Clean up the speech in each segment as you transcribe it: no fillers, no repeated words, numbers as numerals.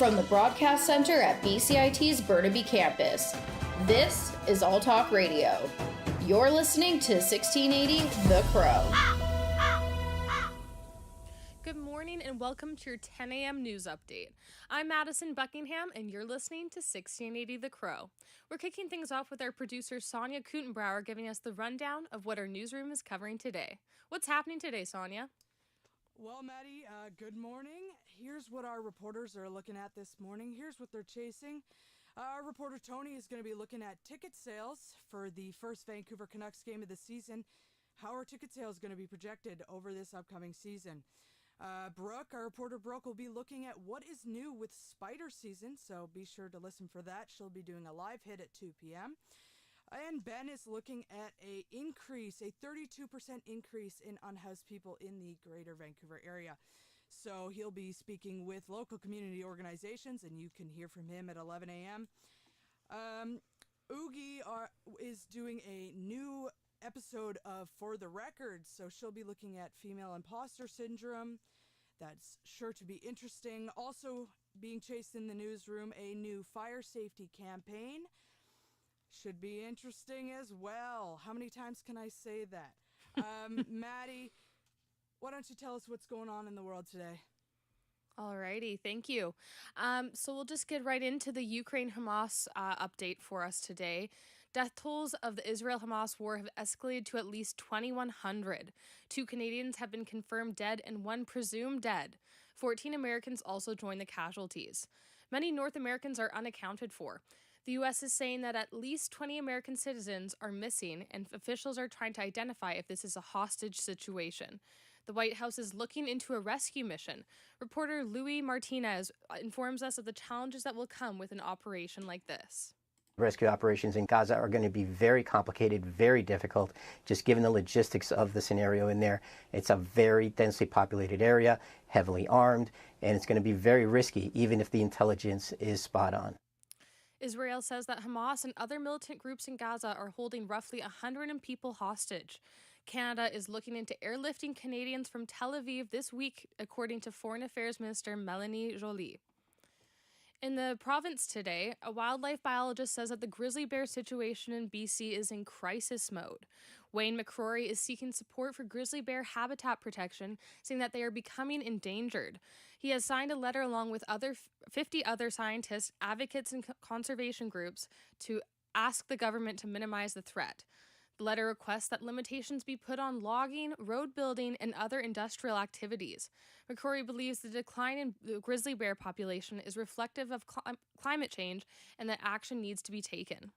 From the broadcast center at BCIT's Burnaby Campus, this is All Talk Radio. You're listening to 1680 The Crow. Good morning and welcome to your 10 a.m. news update. I'm Madison Buckingham and you're listening to 1680 The Crow. We're kicking things off with our producer Sonia Kutenbrauer giving us the rundown of what our newsroom is covering today. What's happening today, Sonia? Well, Maddie, good morning. Here's what our reporters are looking at this morning. Here's what they're chasing. Our reporter Tony is going to be looking at ticket sales for the first Vancouver Canucks game of the season. How are ticket sales going to be projected over this upcoming season? Brooke, our reporter Brooke, will be looking at what is new with Spider Season, so be sure to listen for that. She'll be doing a live hit at 2 p.m. And Ben is looking at a 32% increase in unhoused people in the greater Vancouver area. So he'll be speaking with local community organizations, and you can hear from him at 11 a.m. Oogie is doing a new episode of For the Record, so she'll be looking at female imposter syndrome. That's sure to be interesting. Also being chased in the newsroom, a new fire safety campaign. Should be interesting as well. How many times can I say that? Maddie, why don't you tell us what's going on in the world today? Alrighty, thank you. So we'll just get right into the Ukraine-Hamas update for us today. Death tolls of the Israel-Hamas war have escalated to at least 2,100. 2 Canadians have been confirmed dead and 1 presumed dead. 14 Americans also joined the casualties. Many North Americans are unaccounted for. The U.S. is saying that at least 20 American citizens are missing, and officials are trying to identify if this is a hostage situation. The White House is looking into a rescue mission. Reporter Louis Martinez informs us of the challenges that will come with an operation like this. Rescue operations in Gaza are going to be very complicated, very difficult, just given the logistics of the scenario in there. It's a very densely populated area, heavily armed, and it's going to be very risky, even if the intelligence is spot on. Israel says that Hamas and other militant groups in Gaza are holding roughly 100 people hostage. Canada is looking into airlifting Canadians from Tel Aviv this week, according to Foreign Affairs Minister Melanie Joly. In the province today, a wildlife biologist says that the grizzly bear situation in BC is in crisis mode. Wayne McCrory is seeking support for grizzly bear habitat protection, saying that they are becoming endangered. He has signed a letter along with 50 other scientists, advocates, and conservation groups to ask the government to minimize the threat. The letter requests that limitations be put on logging, road building, and other industrial activities. McCrory believes the decline in the grizzly bear population is reflective of climate change and that action needs to be taken.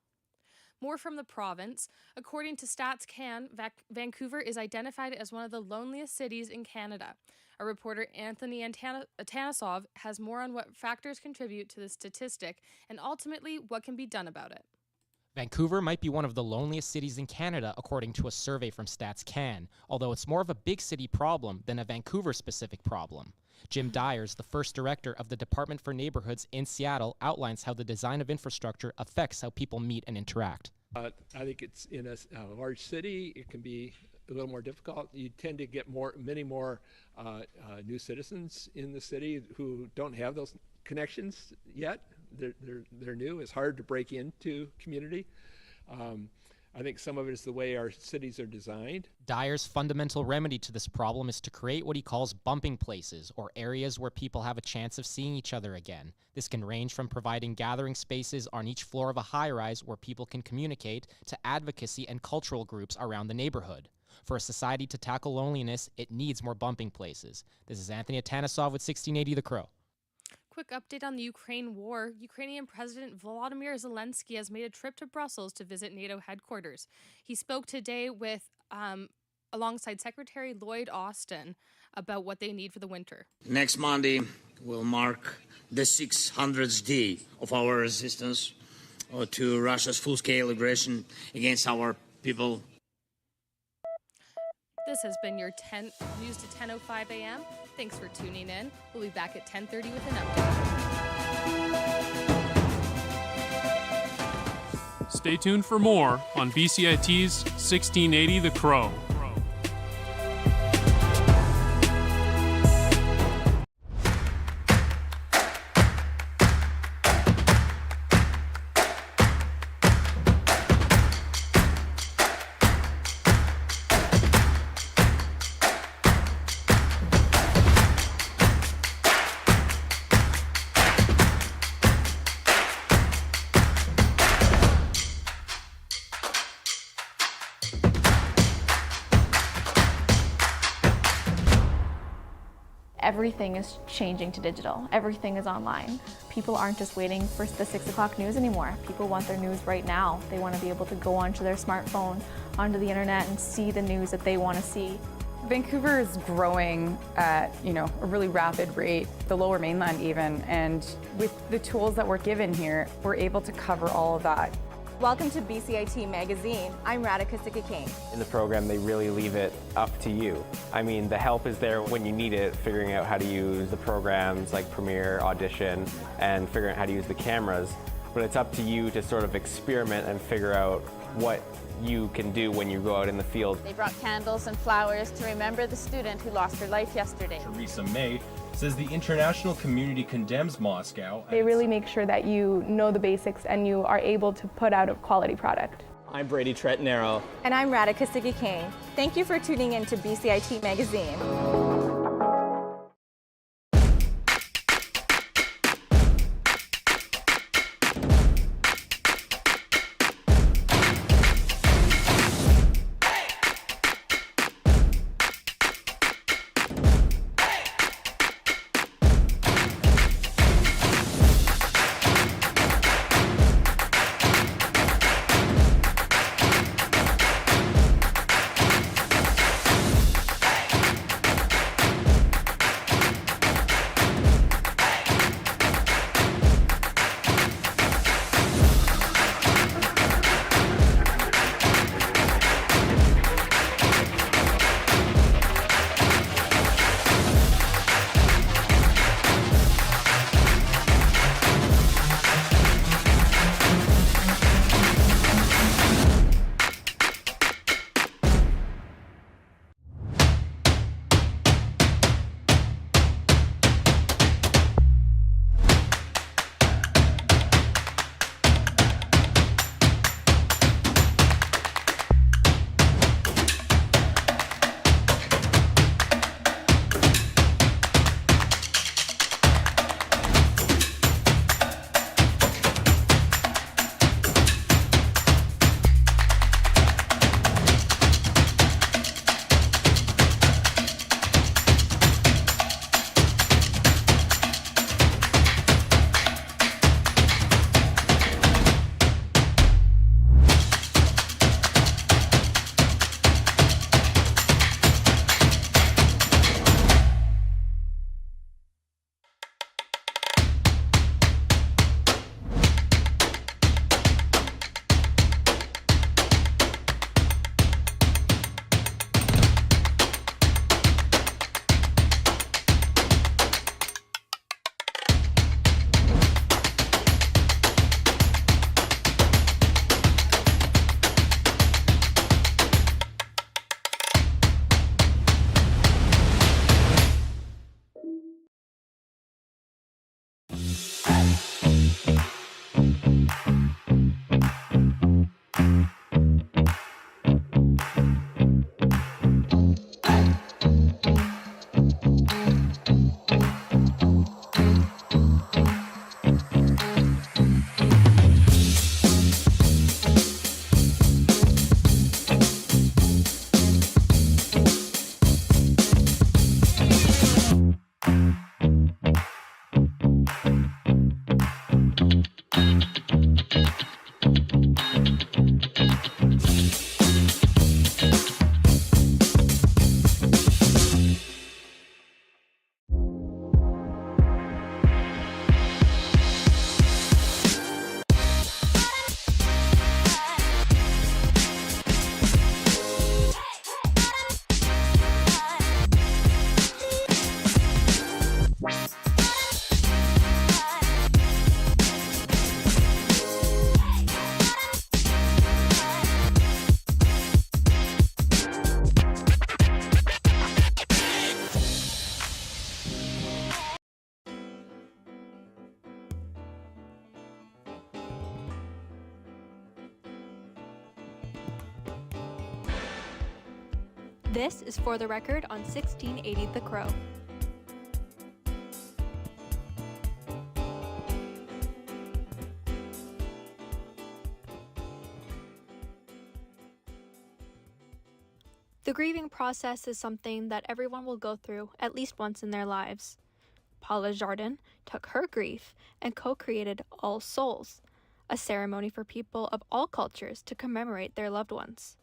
More from the province. According to Stats Can, Vancouver is identified as one of the loneliest cities in Canada. Our reporter Anthony Atanasov has more on what factors contribute to this statistic and ultimately what can be done about it. Vancouver might be one of the loneliest cities in Canada, according to a survey from Stats Can, although it's more of a big city problem than a Vancouver-specific problem. Jim Dyers, the first director of the Department for Neighborhoods in Seattle, outlines how the design of infrastructure affects how people meet and interact. I think it's in a large city, it can be a little more difficult. You tend to get many more new citizens in the city who don't have those connections yet. They're new. It's hard to break into community. I think some of it is the way our cities are designed. Dyer's fundamental remedy to this problem is to create what he calls bumping places, or areas where people have a chance of seeing each other again. This can range from providing gathering spaces on each floor of a high-rise where people can communicate, to advocacy and cultural groups around the neighborhood. For a society to tackle loneliness, it needs more bumping places. This is Anthony Atanesov with 1680 The Crow. Quick update on the Ukraine war. Ukrainian President Volodymyr Zelensky has made a trip to Brussels to visit NATO headquarters. He spoke today with, alongside Secretary Lloyd Austin, about what they need for the winter. Next Monday will mark the 600th day of our resistance to Russia's full-scale aggression against our people. This has been your news to 10:05 a.m. Thanks for tuning in. We'll be back at 10:30 with an update. Stay tuned for more on BCIT's 1680 The Crow. Everything is changing to digital. Everything is online. People aren't just waiting for the 6 o'clock news anymore. People want their news right now. They want to be able to go onto their smartphone, onto the internet, and see the news that they want to see. Vancouver is growing at, a really rapid rate, the Lower Mainland even, and with the tools that we're given here, we're able to cover all of that. Welcome to BCIT Magazine. I'm Radhika Sikakane. In the program, they really leave it up to you. I mean, the help is there when you need it, figuring out how to use the programs like Premiere, Audition, and figuring out how to use the cameras. But it's up to you to sort of experiment and figure out what you can do when you go out in the field. They brought candles and flowers to remember the student who lost her life yesterday. Theresa May says the international community condemns Moscow. They really make sure that you know the basics and you are able to put out a quality product. I'm Brady Trettenero. And I'm Radhika Sikakane. Thank you for tuning in to BCIT Magazine. This is For the Record on 1680 The Crow. The grieving process is something that everyone will go through at least once in their lives. Paula Jardin took her grief and co-created All Souls, a ceremony for people of all cultures to commemorate their loved ones.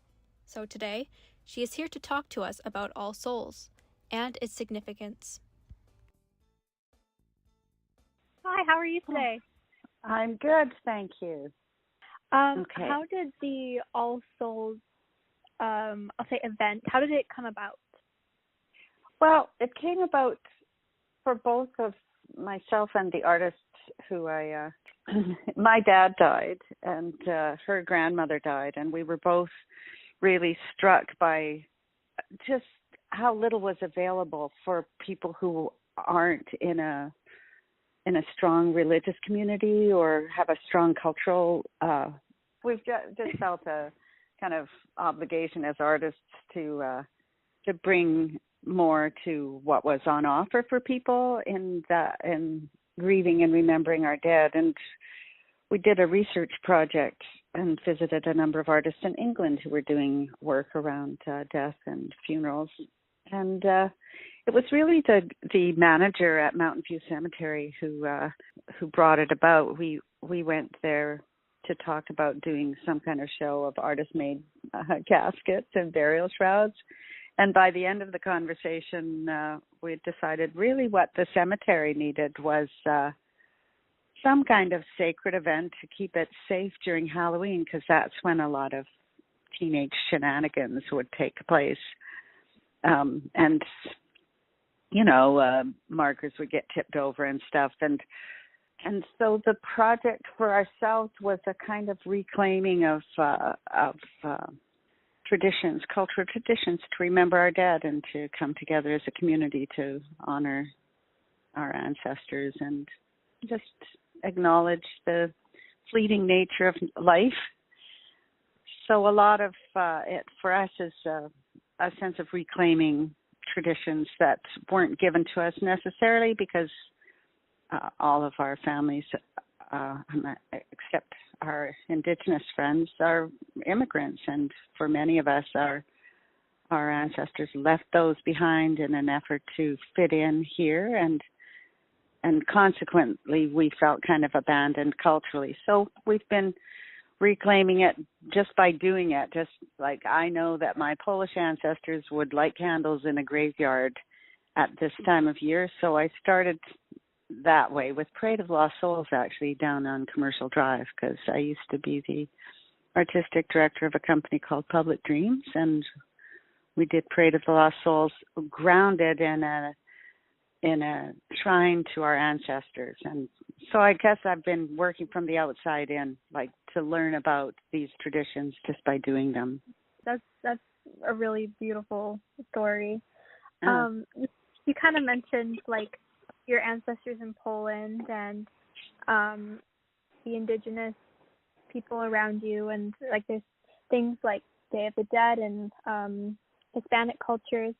So today, she is here to talk to us about All Souls and its significance. Hi, how are you today? I'm good, thank you. Okay. How did the All Souls event, how did it come about? Well, it came about for both of myself and the artist who my dad died and her grandmother died, and we were both really struck by just how little was available for people who aren't in a strong religious community or have a strong cultural, we've just felt a kind of obligation as artists to bring more to what was on offer for people in grieving and remembering our dead. And we did a research project and visited a number of artists in England who were doing work around death and funerals. And it was really the manager at Mountain View Cemetery who brought it about. We went there to talk about doing some kind of show of artist-made caskets and burial shrouds. And by the end of the conversation, we decided really what the cemetery needed was some kind of sacred event to keep it safe during Halloween, because that's when a lot of teenage shenanigans would take place. And, markers would get tipped over and stuff. And so the project for ourselves was a kind of reclaiming of traditions, cultural traditions, to remember our dead and to come together as a community to honor our ancestors and just acknowledge the fleeting nature of life. So a lot of it for us is a sense of reclaiming traditions that weren't given to us necessarily because all of our families, except our Indigenous friends, are immigrants, and for many of us, our ancestors left those behind in an effort to fit in here, and consequently, we felt kind of abandoned culturally. So we've been reclaiming it just by doing it. Just like I know that my Polish ancestors would light candles in a graveyard at this time of year, so I started that way with Parade of Lost Souls, actually, down on Commercial Drive, because I used to be the artistic director of a company called Public Dreams, and we did Parade of the Lost Souls grounded in a shrine to our ancestors. And so I guess I've been working from the outside in, like, to learn about these traditions just by doing them. That's a really beautiful story. You kind of mentioned, like, your ancestors in Poland and the Indigenous people around you, and like there's things like Day of the Dead and Hispanic cultures.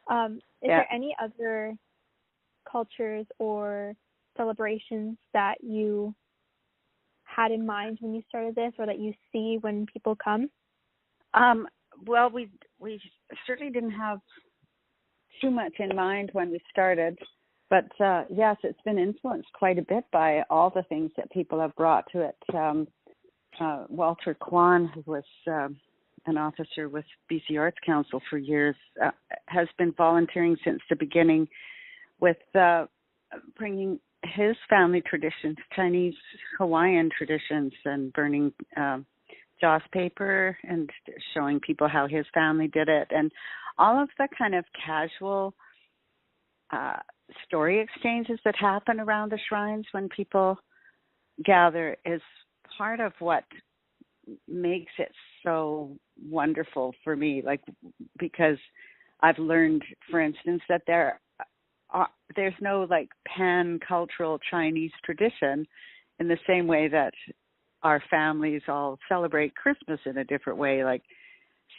Is there any other cultures or celebrations that you had in mind when you started this, or that you see when people come? Well, we certainly didn't have too much in mind when we started. But yes, it's been influenced quite a bit by all the things that people have brought to it. Walter Kwan, who was an officer with BC Arts Council for years, has been volunteering since the beginning with bringing his family traditions, Chinese Hawaiian traditions, and burning joss paper and showing people how his family did it. And all of the kind of casual story exchanges that happen around the shrines when people gather is part of what makes it so wonderful for me, like, because I've learned, for instance, that there's no like pan-cultural Chinese tradition in the same way that our families all celebrate Christmas in a different way. Like,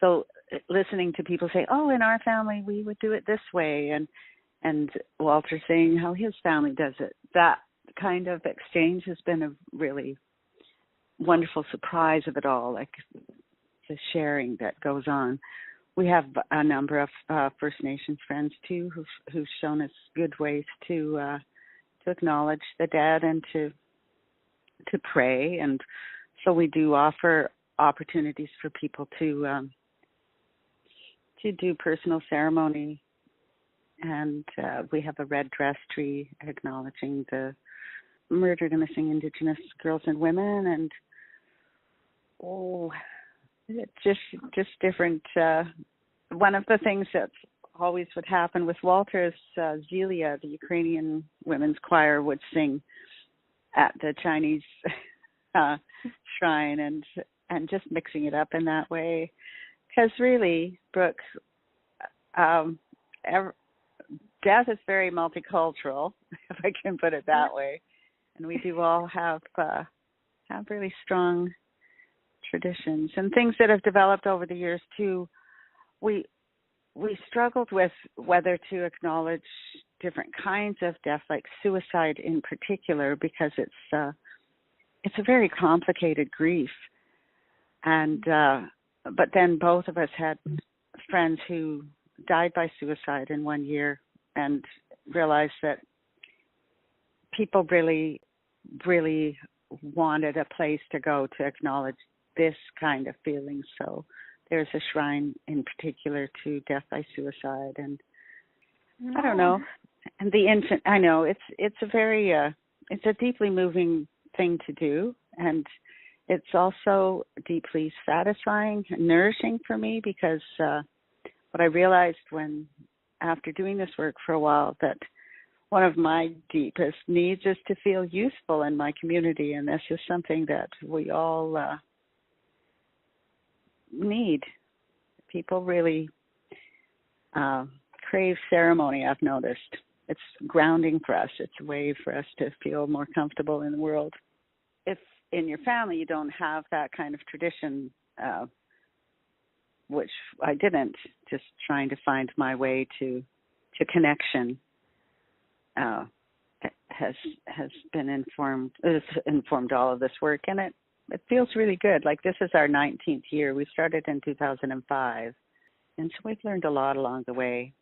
so listening to people say, "Oh, in our family we would do it this way," and Walter saying how his family does it. That kind of exchange has been a really wonderful surprise of it all, like the sharing that goes on. We have a number of First Nations friends too who've shown us good ways to acknowledge the dead and to pray, and so we do offer opportunities for people to do personal ceremony, and we have a red dress tree acknowledging the murdered and missing Indigenous girls and women, and just different. One of the things that always would happen with Walter is Zelia, the Ukrainian women's choir, would sing at the Chinese shrine, and just mixing it up in that way. Because really, Brooke, death is very multicultural, if I can put it that way, and we do all have really strong traditions and things that have developed over the years too. We struggled with whether to acknowledge different kinds of death, like suicide in particular, because it's a very complicated grief. And but then both of us had friends who died by suicide in 1 year, and realized that people really, really wanted a place to go to acknowledge this kind of feeling. So there's a shrine in particular to death by suicide, and I don't know. And the infant, I know it's a very it's a deeply moving thing to do, and it's also deeply satisfying and nourishing for me, because what I realized after doing this work for a while, that one of my deepest needs is to feel useful in my community, and this is something that we all need. People really crave ceremony, I've noticed. It's grounding for us. It's a way for us to feel more comfortable in the world. If in your family you don't have that kind of tradition, which I didn't, just trying to find my way to connection has been informed all of this work, and it feels really good. Like, this is our 19th year. We started in 2005, and so we've learned a lot along the way.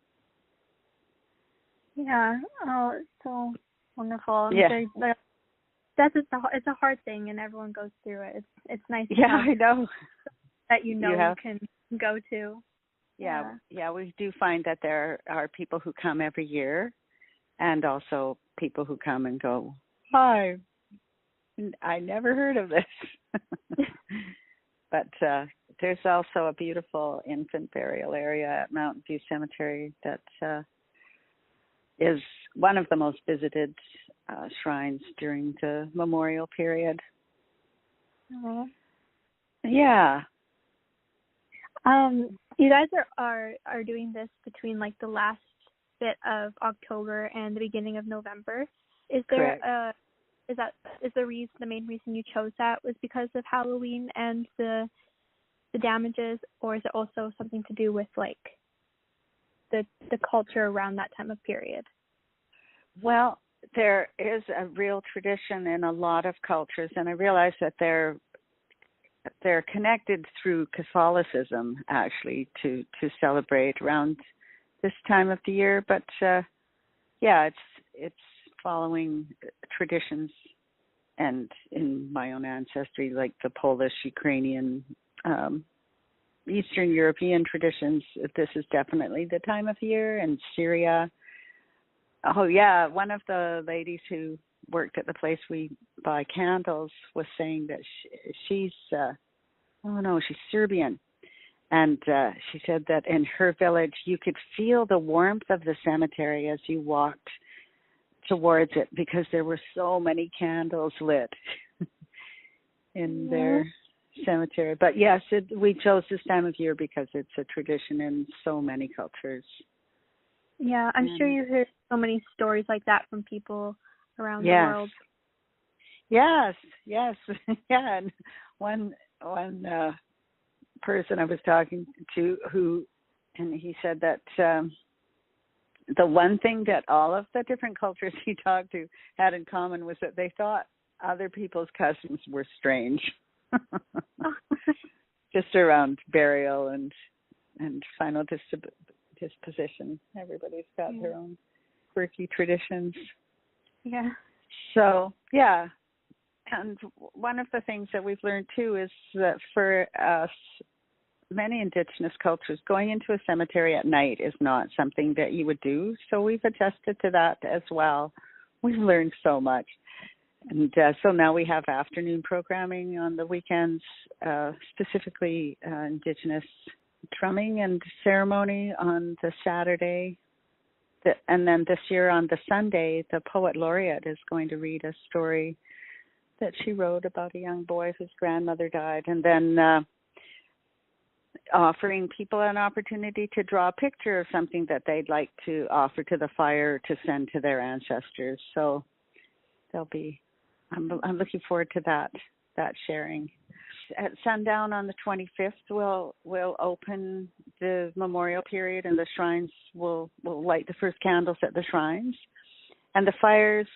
Yeah. Oh, it's so wonderful. Yeah. It's a hard thing, and everyone goes through it. It's nice. Yeah, I know. That you can go to. Yeah, we do find that there are people who come every year, and also people who come and go, "Hi, I never heard of this." But there's also a beautiful infant burial area at Mountain View Cemetery that is one of the most visited shrines during the memorial period. Aww. Yeah. You guys are doing this between like the last bit of October and the beginning of November. Is there the main reason you chose that was because of Halloween and the damages, or is it also something to do with like the culture around that time of period? Well, there is a real tradition in a lot of cultures, and I realize that they're connected through Catholicism, actually, to celebrate around this time of the year. But it's following traditions, and in my own ancestry, like the Polish, Ukrainian, Eastern European traditions, this is definitely the time of year. And Syria. Oh yeah, one of the ladies who worked at the place we buy candles was saying that she's Serbian, and she said that in her village you could feel the warmth of the cemetery as you walked towards it, because there were so many candles lit in their cemetery. But yes, we chose this time of year because it's a tradition in so many cultures. Yeah, I'm sure you hear so many stories like that from people around the world. Yes. Yeah, and one person I was talking to and he said that the one thing that all of the different cultures he talked to had in common was that they thought other people's customs were strange. Just around burial and final disposition. Everybody's got their own quirky traditions. Yeah. So, yeah. And one of the things that we've learned, too, is that for us, many Indigenous cultures, going into a cemetery at night is not something that you would do. So we've adjusted to that as well. We've learned so much. And so now we have afternoon programming on the weekends, specifically Indigenous drumming and ceremony on the Saturday. And then this year on the Sunday, the poet laureate is going to read a story that she wrote about a young boy whose grandmother died. And then offering people an opportunity to draw a picture of something that they'd like to offer to the fire to send to their ancestors. So there'll be, I'm looking forward to that sharing. At sundown on the 25th, we'll open the memorial period, and the shrines will light the first candles at the shrines. And the fires,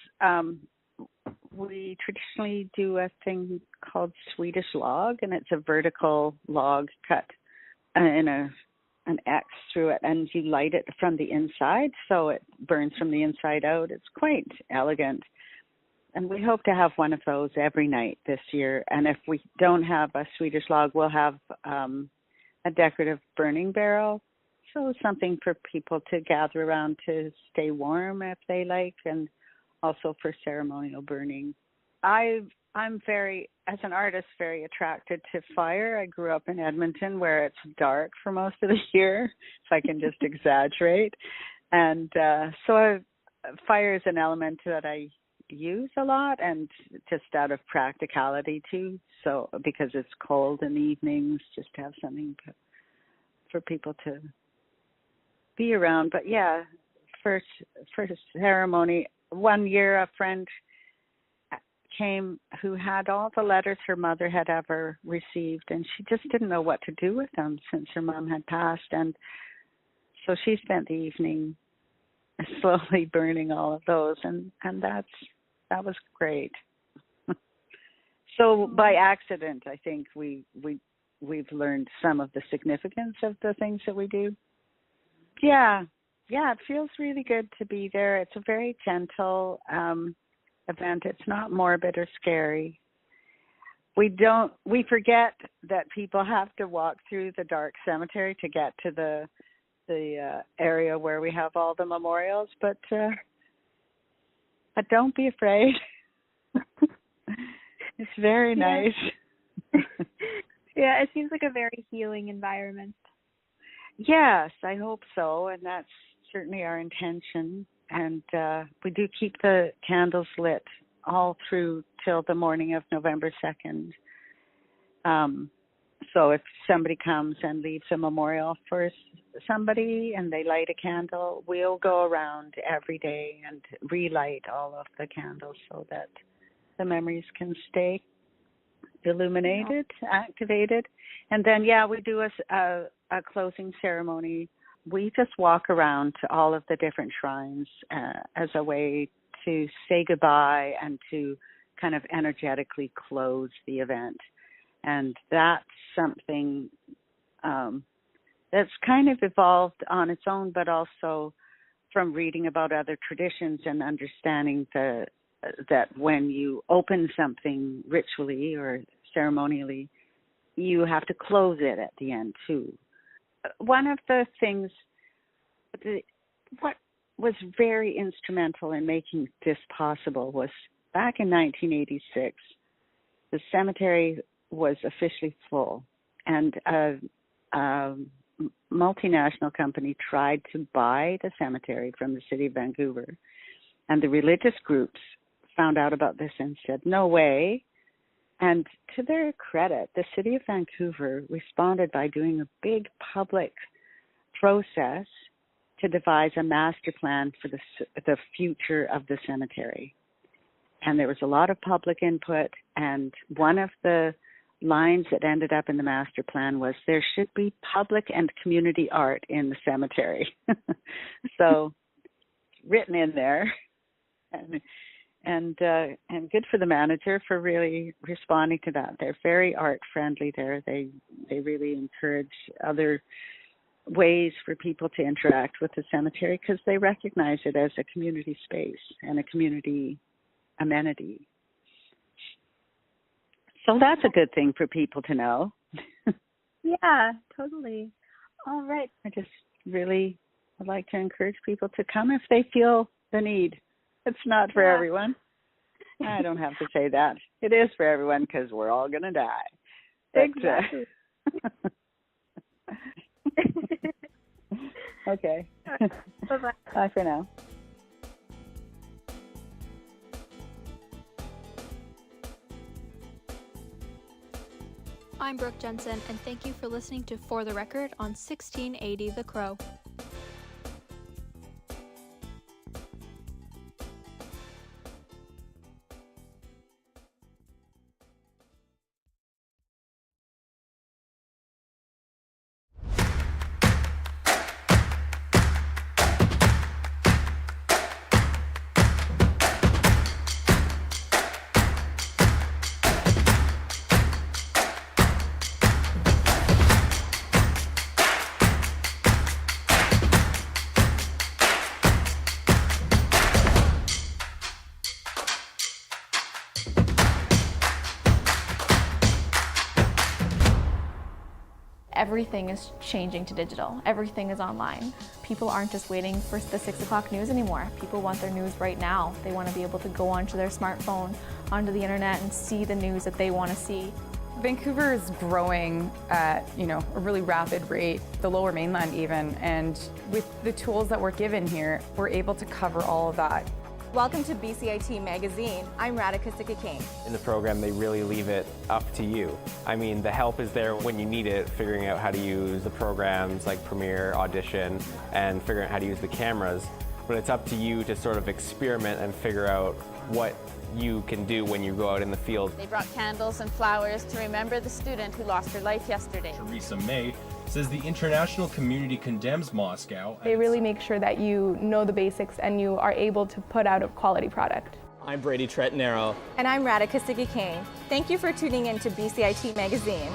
we traditionally do a thing called Swedish log, and it's a vertical log cut in an X through it, and you light it from the inside, so it burns from the inside out. It's quite elegant. And we hope to have one of those every night this year. And if we don't have a Swedish log, we'll have a decorative burning barrel. So something for people to gather around to stay warm if they like, and also for ceremonial burning. I'm very, as an artist, very attracted to fire. I grew up in Edmonton where it's dark for most of the year, if I can just exaggerate. And so fire is an element that I use a lot, and just out of practicality too. So because it's cold in the evenings, just to have something for people to be around. But yeah, for ceremony, one year a friend came who had all the letters her mother had ever received, and she just didn't know what to do with them since her mom had passed. And so she spent the evening slowly burning all of those, and that was great. So by accident, I think we've learned some of the significance of the things that we do. Yeah, it feels really good to be there. It's a very gentle event. It's not morbid or scary. We forget that people have to walk through the dark cemetery to get to the area where we have all the memorials, but don't be afraid. It's very nice. Yeah, it seems like a very healing environment. Yes, I hope so, and that's certainly our intention. And we do keep the candles lit all through till the morning of November 2nd. So if somebody comes and leaves a memorial for somebody and they light a candle, we'll go around every day and relight all of the candles so that the memories can stay illuminated, activated. And then, we do a closing ceremony. We just walk around to all of the different shrines as a way to say goodbye and to kind of energetically close the event. And that's something that's kind of evolved on its own, but also from reading about other traditions and understanding that when you open something ritually or ceremonially, you have to close it at the end too. One of the things, what was very instrumental in making this possible was back in 1986, the cemetery was officially full, and a multinational company tried to buy the cemetery from the city of Vancouver, and the religious groups found out about this and said, no way. And to their credit, the city of Vancouver responded by doing a big public process to devise a master plan for the future of the cemetery. And there was a lot of public input, and one of the lines that ended up in the master plan was there should be public and community art in the cemetery. So written in there, and good for the manager for really responding to that. They're very art friendly there. They really encourage other ways for people to interact with the cemetery because they recognize it as a community space and a community amenity. So that's a good thing for people to know. Yeah, totally. All right. I just really would like to encourage people to come if they feel the need. It's not for everyone. I don't have to say that. It is for everyone because we're all going to die. But, exactly. Okay. Bye-bye. Bye for now. I'm Brooke Jensen, and thank you for listening to For the Record on 1680 The Crow. Everything is changing to digital. Everything is online. People aren't just waiting for the 6 o'clock news anymore. People want their news right now. They want to be able to go onto their smartphone, onto the internet, and see the news that they want to see. Vancouver is growing at, a really rapid rate, the Lower Mainland even, and with the tools that we're given here, we're able to cover all of that. Welcome to BCIT Magazine. I'm Radhika Sikakane. In the program, they really leave it up to you. I mean, the help is there when you need it, figuring out how to use the programs like Premiere, Audition, and figuring out how to use the cameras. But it's up to you to sort of experiment and figure out what you can do when you go out in the field. They brought candles and flowers to remember the student who lost her life yesterday. Theresa May says the international community condemns Moscow. They really make sure that you know the basics and you are able to put out a quality product. I'm Brady Tretnero. And I'm Radhika Sikakane. Thank you for tuning in to BCIT Magazine.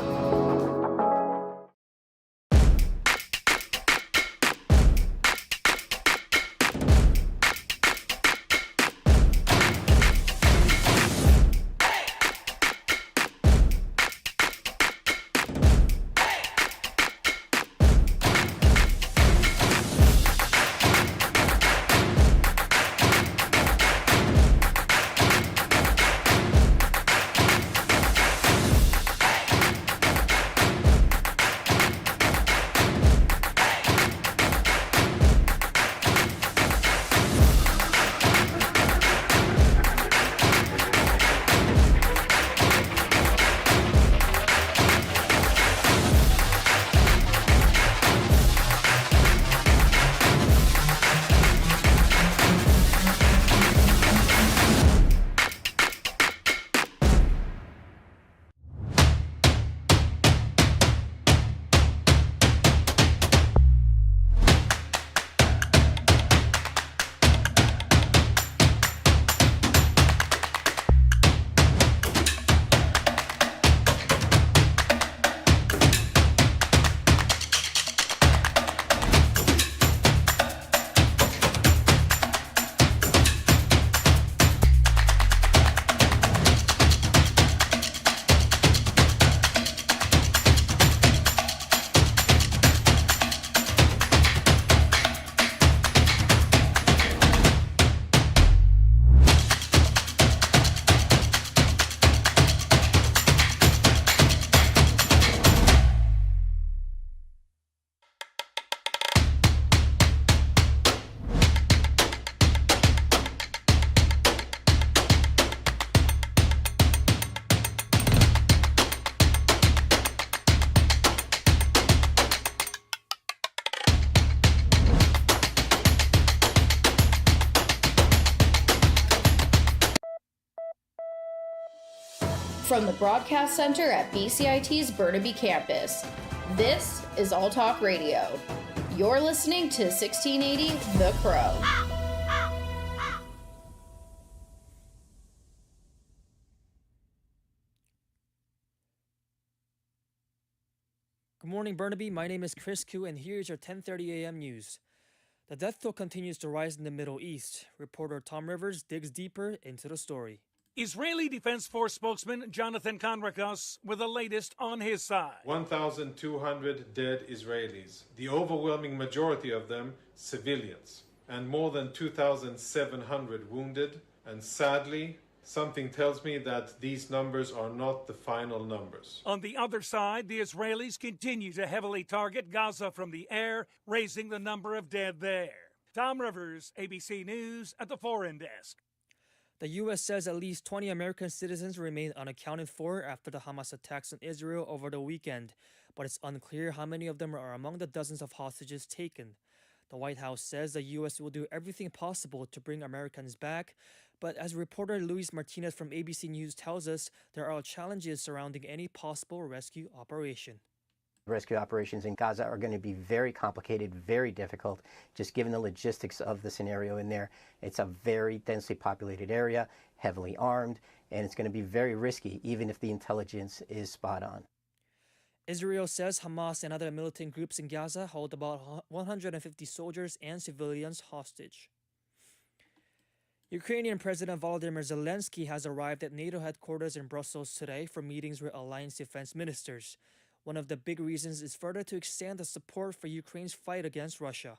From the broadcast center at BCIT's Burnaby Campus, this is All Talk Radio. You're listening to 1680 The Crow. Good morning, Burnaby. My name is Chris Koo, and here's your 10:30 a.m. news. The death toll continues to rise in the Middle East. Reporter Tom Rivers digs deeper into the story. Israeli Defense Force spokesman Jonathan Conricus with the latest on his side. 1,200 dead Israelis, the overwhelming majority of them civilians, and more than 2,700 wounded. And sadly, something tells me that these numbers are not the final numbers. On the other side, the Israelis continue to heavily target Gaza from the air, raising the number of dead there. Tom Rivers, ABC News at the Foreign Desk. The U.S. says at least 20 American citizens remain unaccounted for after the Hamas attacks on Israel over the weekend, but it's unclear how many of them are among the dozens of hostages taken. The White House says the U.S. will do everything possible to bring Americans back, but as reporter Luis Martinez from ABC News tells us, there are challenges surrounding any possible rescue operation. Rescue operations in Gaza are going to be very complicated, very difficult, just given the logistics of the scenario in there. It's a very densely populated area, heavily armed, and it's going to be very risky, even if the intelligence is spot on. Israel says Hamas and other militant groups in Gaza hold about 150 soldiers and civilians hostage. Ukrainian President Volodymyr Zelensky has arrived at NATO headquarters in Brussels today for meetings with alliance defense ministers. One of the big reasons is further to extend the support for Ukraine's fight against Russia.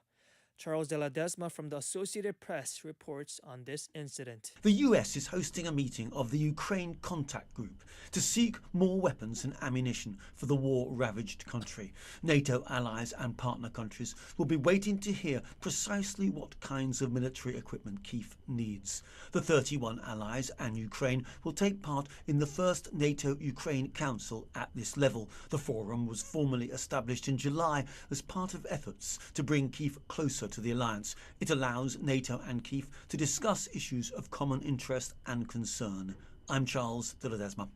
Charles de la Desma from the Associated Press reports on this incident. The US is hosting a meeting of the Ukraine Contact Group to seek more weapons and ammunition for the war-ravaged country. NATO allies and partner countries will be waiting to hear precisely what kinds of military equipment Kyiv needs. The 31 allies and Ukraine will take part in the first NATO-Ukraine Council at this level. The forum was formally established in July as part of efforts to bring Kyiv closer to the alliance. It allows NATO and Kyiv to discuss issues of common interest and concern. I'm Charles de la Desma.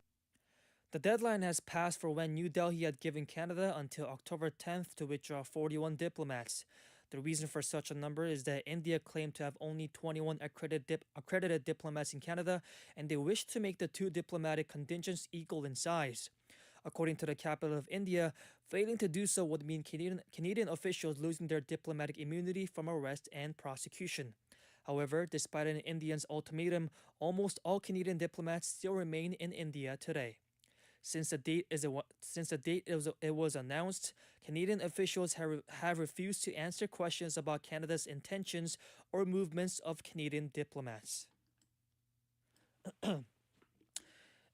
The deadline has passed for when New Delhi had given Canada until October 10th to withdraw 41 diplomats. The reason for such a number is that India claimed to have only 21 accredited diplomats in Canada, and they wished to make the two diplomatic contingents equal in size. According to the capital of India, failing to do so would mean Canadian officials losing their diplomatic immunity from arrest and prosecution. However, despite an Indian's ultimatum, almost all Canadian diplomats still remain in India today. Since the date it was announced, Canadian officials have refused to answer questions about Canada's intentions or movements of Canadian diplomats.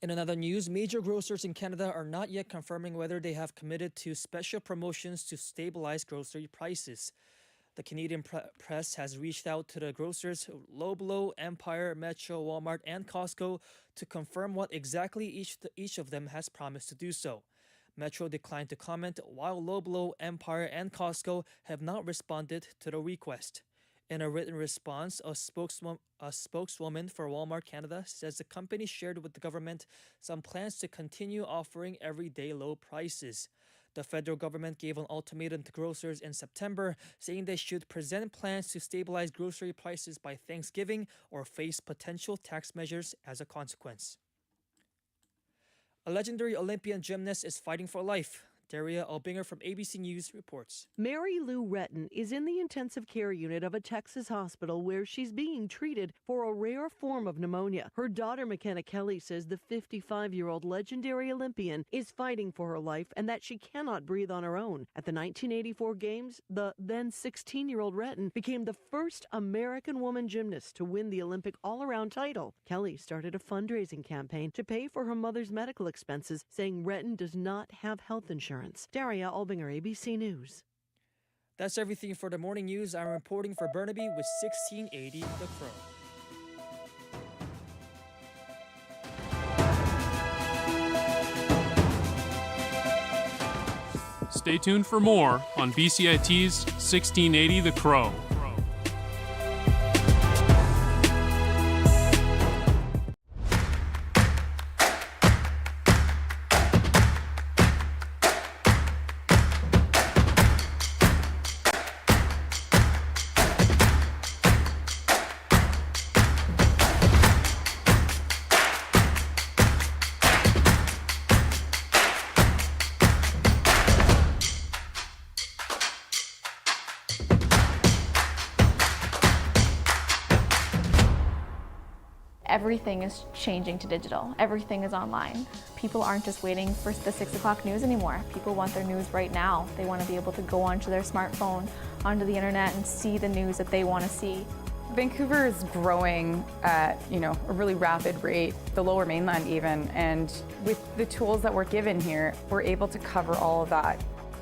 In another news, major grocers in Canada are not yet confirming whether they have committed to special promotions to stabilize grocery prices. The Canadian press has reached out to the grocers Loblaw, Empire, Metro, Walmart, and Costco to confirm what exactly each of them has promised to do so. Metro declined to comment, while Loblaw, Empire, and Costco have not responded to the request. In a written response, a spokeswoman for Walmart Canada says the company shared with the government some plans to continue offering everyday low prices. The federal government gave an ultimatum to grocers in September, saying they should present plans to stabilize grocery prices by Thanksgiving or face potential tax measures as a consequence. A legendary Olympian gymnast is fighting for life. Daria Albinger from ABC News reports. Mary Lou Retton is in the intensive care unit of a Texas hospital where she's being treated for a rare form of pneumonia. Her daughter, McKenna Kelly, says the 55-year-old legendary Olympian is fighting for her life and that she cannot breathe on her own. At the 1984 Games, the then 16-year-old Retton became the first American woman gymnast to win the Olympic all-around title. Kelly started a fundraising campaign to pay for her mother's medical expenses, saying Retton does not have health insurance. Daria Albinger, ABC News. That's everything for the morning news. I'm reporting for Burnaby with 1680 The Crow. Stay tuned for more on BCIT's 1680 The Crow. Everything is changing to digital. Everything is online. People aren't just waiting for the 6 o'clock news anymore. People want their news right now. They want to be able to go onto their smartphone, onto the internet, and see the news that they want to see. Vancouver is growing at, a really rapid rate, the Lower Mainland even, and with the tools that we're given here, we're able to cover all of that.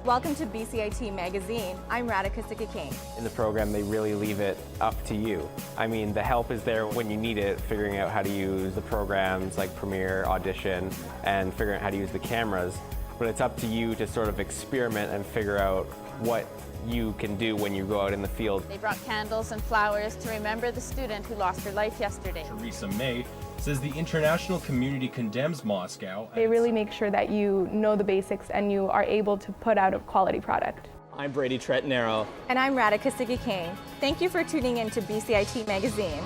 Welcome to BCIT Magazine. I'm Radhika Sikki-King. In the program, they really leave it up to you. I mean, the help is there when you need it, figuring out how to use the programs like Premiere, Audition, and figuring out how to use the cameras. But it's up to you to sort of experiment and figure out what you can do when you go out in the field. They brought candles and flowers to remember the student who lost her life yesterday. Theresa May says the international community condemns Moscow. They really make sure that you know the basics and you are able to put out a quality product. I'm Brady Tretnero. And I'm Radhika Sikki-King. Thank you for tuning in to BCIT Magazine.